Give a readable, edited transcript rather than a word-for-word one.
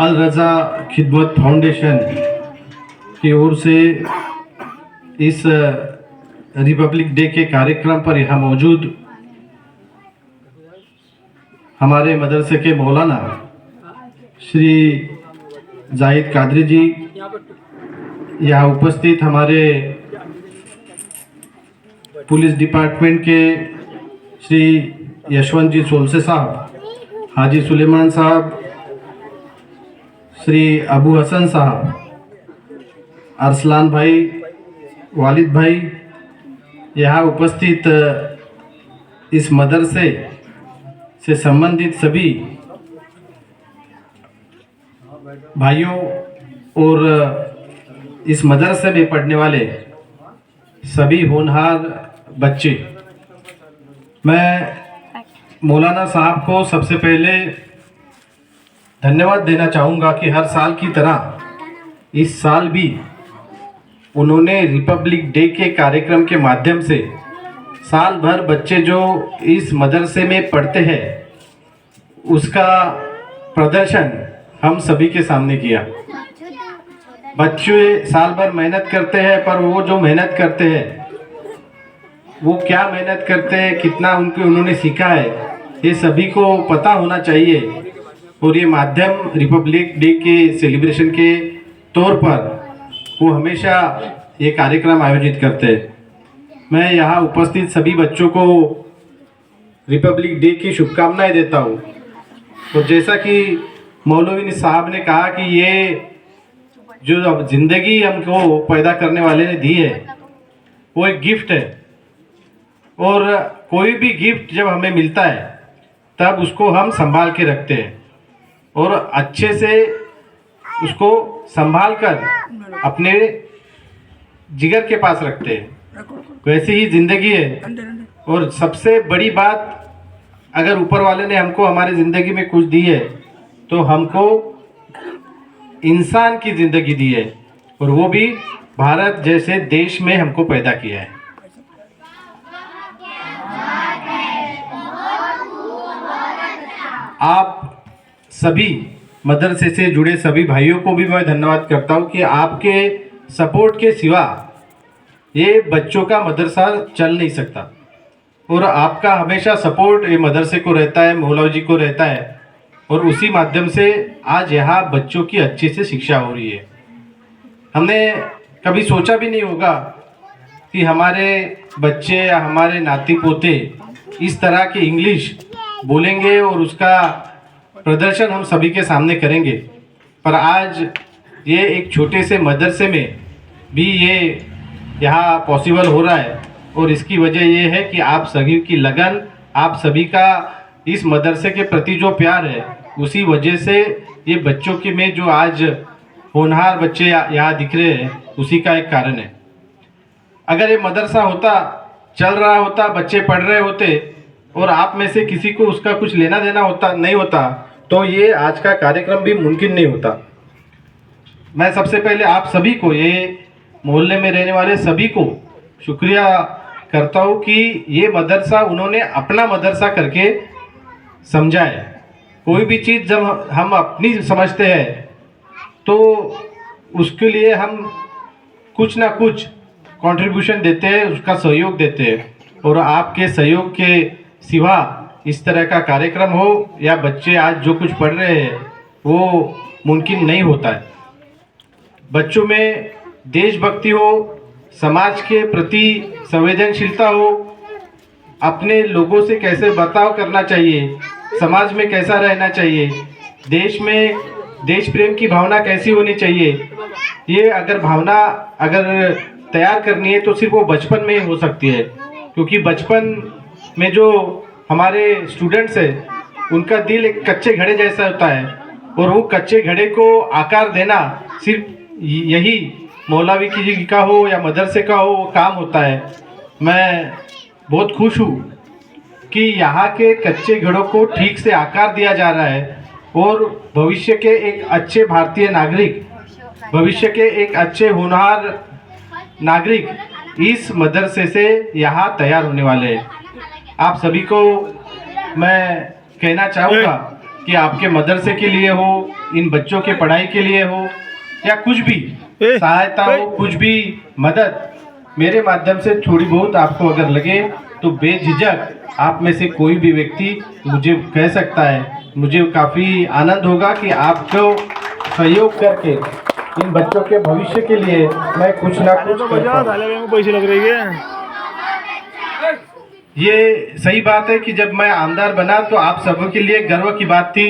अल रज़ा खिदमत फाउंडेशन की ओर से इस रिपब्लिक डे के कार्यक्रम पर यहाँ मौजूद हमारे मदरसे के मौलाना श्री जाहिद कादरी जी, यहाँ उपस्थित हमारे पुलिस डिपार्टमेंट के श्री यशवंत जी सोलसे साहब, हाजी सुलेमान साहब, श्री अबू हसन साहब, अरसलान भाई, वालिद भाई, यहाँ उपस्थित इस मदरसे से संबंधित सभी भाइयों और इस मदरसे में पढ़ने वाले सभी होनहार बच्चे, मैं मौलाना साहब को सबसे पहले धन्यवाद देना चाहूँगा कि हर साल की तरह इस साल भी उन्होंने रिपब्लिक डे के कार्यक्रम के माध्यम से साल भर बच्चे जो इस मदरसे में पढ़ते हैं उसका प्रदर्शन हम सभी के सामने किया। बच्चे साल भर मेहनत करते हैं, पर वो जो मेहनत करते हैं वो क्या मेहनत करते हैं, कितना उन्होंने सीखा है, ये सभी को पता होना चाहिए। और ये माध्यम रिपब्लिक डे के सेलिब्रेशन के तौर पर वो हमेशा ये कार्यक्रम आयोजित करते हैं। मैं यहाँ उपस्थित सभी बच्चों को रिपब्लिक डे की शुभकामनाएं देता हूँ। तो जैसा कि मौलवी साहब ने कहा कि ये जो ज़िंदगी हमको पैदा करने वाले ने दी है वो एक गिफ्ट है, और कोई भी गिफ्ट जब हमें मिलता है तब उसको हम संभाल के रखते हैं और अच्छे से उसको संभाल कर अपने जिगर के पास रखते हैं। वैसी ही ज़िंदगी है। और सबसे बड़ी बात, अगर ऊपर वाले ने हमको हमारी ज़िंदगी में कुछ दी है तो हमको इंसान की ज़िंदगी दी है, और वो भी भारत जैसे देश में हमको पैदा किया है। आप सभी मदरसे से जुड़े सभी भाइयों को भी मैं धन्यवाद करता हूँ कि आपके सपोर्ट के सिवा ये बच्चों का मदरसा चल नहीं सकता, और आपका हमेशा सपोर्ट ये मदरसे को रहता है, मौलवी जी को रहता है, और उसी माध्यम से आज यहाँ बच्चों की अच्छे से शिक्षा हो रही है। हमने कभी सोचा भी नहीं होगा कि हमारे बच्चे या हमारे नाती पोते इस तरह की इंग्लिश बोलेंगे और उसका प्रदर्शन हम सभी के सामने करेंगे। पर आज ये एक छोटे से मदरसे में भी ये यहाँ पॉसिबल हो रहा है, और इसकी वजह ये है कि आप सभी की लगन, आप सभी का इस मदरसे के प्रति जो प्यार है, उसी वजह से ये बच्चों के में जो आज होनहार बच्चे यहाँ दिख रहे हैं उसी का एक कारण है। अगर ये मदरसा होता, चल रहा होता, बच्चे पढ़ रहे होते और आप में से किसी को उसका कुछ लेना देना होता नहीं होता, तो ये आज का कार्यक्रम भी मुमकिन नहीं होता। मैं सबसे पहले आप सभी को, ये मोहल्ले में रहने वाले सभी को शुक्रिया करता हूँ कि ये मदरसा उन्होंने अपना मदरसा करके समझा है। कोई भी चीज़ जब हम अपनी समझते हैं तो उसके लिए हम कुछ ना कुछ कंट्रीब्यूशन देते हैं, उसका सहयोग देते हैं, और आपके सहयोग के सिवा इस तरह का कार्यक्रम हो या बच्चे आज जो कुछ पढ़ रहे हैं वो मुमकिन नहीं होता है। बच्चों में देशभक्ति हो, समाज के प्रति संवेदनशीलता हो, अपने लोगों से कैसे बर्ताव करना चाहिए, समाज में कैसा रहना चाहिए, देश में देश प्रेम की भावना कैसी होनी चाहिए, ये अगर भावना अगर तैयार करनी है तो सिर्फ वो बचपन में ही हो सकती है। क्योंकि बचपन में जो हमारे स्टूडेंट्स हैं उनका दिल एक कच्चे घड़े जैसा होता है, और वो कच्चे घड़े को आकार देना सिर्फ यही मौलवी की का हो या मदरसे का हो वो काम होता है। मैं बहुत खुश हूँ कि यहाँ के कच्चे घड़ों को ठीक से आकार दिया जा रहा है, और भविष्य के एक अच्छे भारतीय नागरिक, भविष्य के एक अच्छे होनहार नागरिक इस मदरसे से यहाँ तैयार होने वाले हैं। आप सभी को मैं कहना चाहूँगा कि आपके मदरसे के लिए हो, इन बच्चों के पढ़ाई के लिए हो, या कुछ भी सहायता हो, कुछ भी मदद मेरे माध्यम से थोड़ी बहुत आपको अगर लगे तो बेझिझक आप में से कोई भी व्यक्ति मुझे कह सकता है। मुझे काफ़ी आनंद होगा कि आपको सहयोग करके इन बच्चों के भविष्य के लिए मैं कुछ ना कुछ कर पाऊं। पैसे लग रही है। ये सही बात है कि जब मैं आमदार बना तो आप सबों के लिए गर्व की बात थी